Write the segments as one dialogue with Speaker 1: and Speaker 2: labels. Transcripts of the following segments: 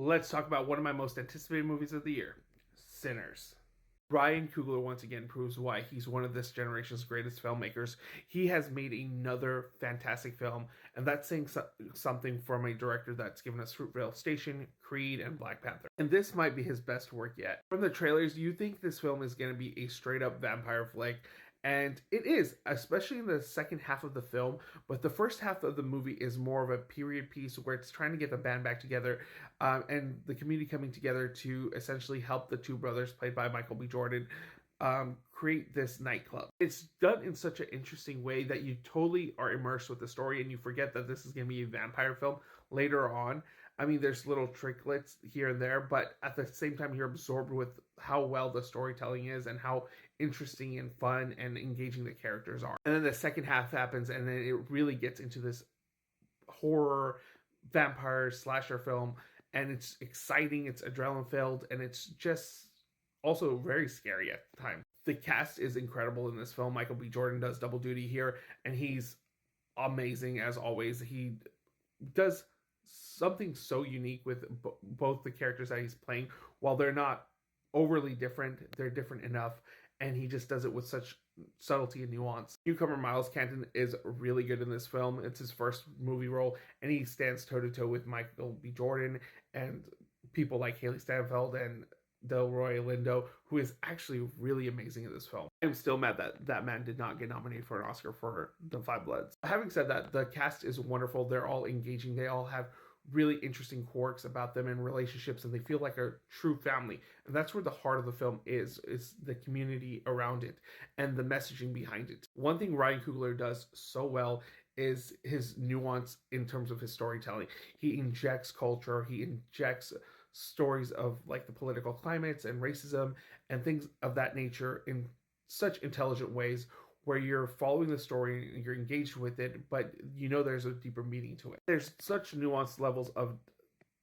Speaker 1: let's talk about one of my most anticipated movies of the year, Sinners. Ryan Coogler once again proves why he's one of this generation's greatest filmmakers. He has made another fantastic film, and that's saying something from a director that's given us Fruitvale Station, Creed, and Black Panther. And this might be his best work yet. From the trailers, you think this film is going to be a straight-up vampire flick, and it is, especially in the second half of the film. But the first half of the movie is more of a period piece where it's trying to get the band back together, and the community coming together to essentially help the two brothers, played by Michael B. Jordan, create this nightclub. It's done in such an interesting way that you totally are immersed with the story, and you forget that this is going to be a vampire film later on. I mean, there's little tricklets here and there, but at the same time, you're absorbed with how well the storytelling is and how interesting and fun and engaging the characters are. And then the second half happens, and then it really gets into this horror vampire slasher film, and it's exciting, it's adrenaline filled, and it's just also very scary at the time. The cast is incredible in this film. Michael B. Jordan does double duty here, and he's amazing as always. He does something so unique with both the characters that he's playing. While they're not overly different, they're different enough, and he just does it with such subtlety and nuance. Newcomer Miles Canton is really good in this film. It's his first movie role, and he stands toe-to-toe with Michael B. Jordan and people like Haley Steinfeld and Delroy Lindo, who is actually really amazing in this film. I'm still mad that that man did not get nominated for an Oscar for The Five Bloods. Having said that, the cast is wonderful. They're all engaging. They all have really interesting quirks about them and relationships, and they feel like a true family. And that's where the heart of the film is the community around it and the messaging behind it. One thing Ryan Coogler does so well is his nuance in terms of his storytelling. He injects culture, he injects stories of like the political climates and racism and things of that nature in such intelligent ways where you're following the story and you're engaged with it, but you know there's a deeper meaning to it. There's such nuanced levels of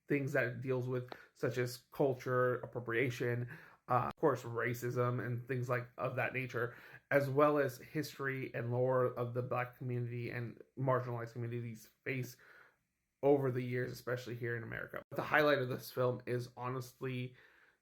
Speaker 1: things that it deals with, such as culture, appropriation, of course, racism and things like of that nature, as well as history and lore of the Black community and marginalized communities face over the years, especially here in America. But the highlight of this film is honestly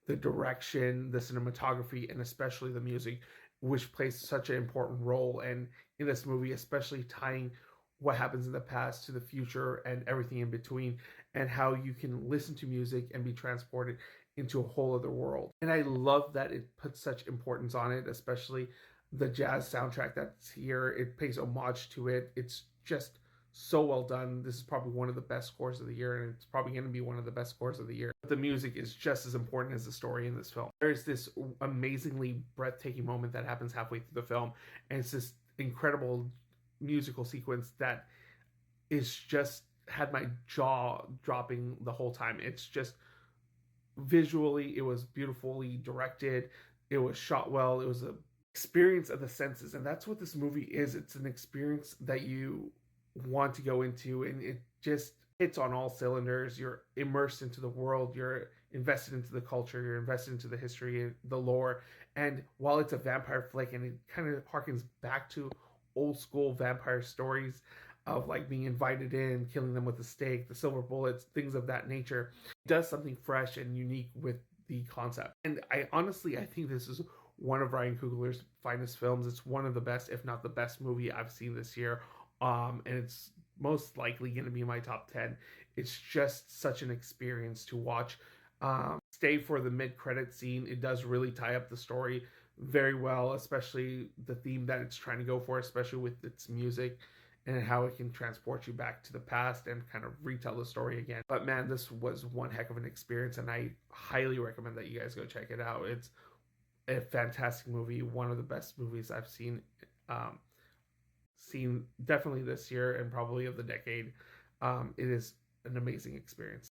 Speaker 1: the direction, the cinematography, and especially the music, which plays such an important role. And in this movie, especially tying what happens in the past to the future and everything in between, and how you can listen to music and be transported into a whole other world. And I love that it puts such importance on it, especially the jazz soundtrack that's here. It pays homage to it. It's just so well done. This is probably one of the best scores of the year, and it's probably going to be one of the best scores of the year. But the music is just as important as the story in this film. There's this amazingly breathtaking moment that happens halfway through the film, and it's this incredible musical sequence that is just had my jaw dropping the whole time. It's just visually, it was beautifully directed. It was shot well. It was an experience of the senses, and that's what this movie is. It's an experience that you want to go into, and it just hits on all cylinders. You're immersed into the world, you're invested into the culture, you're invested into the history, the lore. And while it's a vampire flick and it kind of harkens back to old school vampire stories of like being invited in, killing them with a stake, the silver bullets, things of that nature, it does something fresh and unique with the concept. And I think this is one of Ryan Coogler's finest films. It's one of the best, if not the best movie I've seen this year. And it's most likely going to be my top 10. It's just such an experience to watch. Stay for the mid-credit scene. It does really tie up the story very well, especially the theme that it's trying to go for, especially with its music and how it can transport you back to the past and kind of retell the story again. But man, this was one heck of an experience, and I highly recommend that you guys go check it out. It's a fantastic movie, one of the best movies I've seen definitely this year and probably of the decade. It is an amazing experience.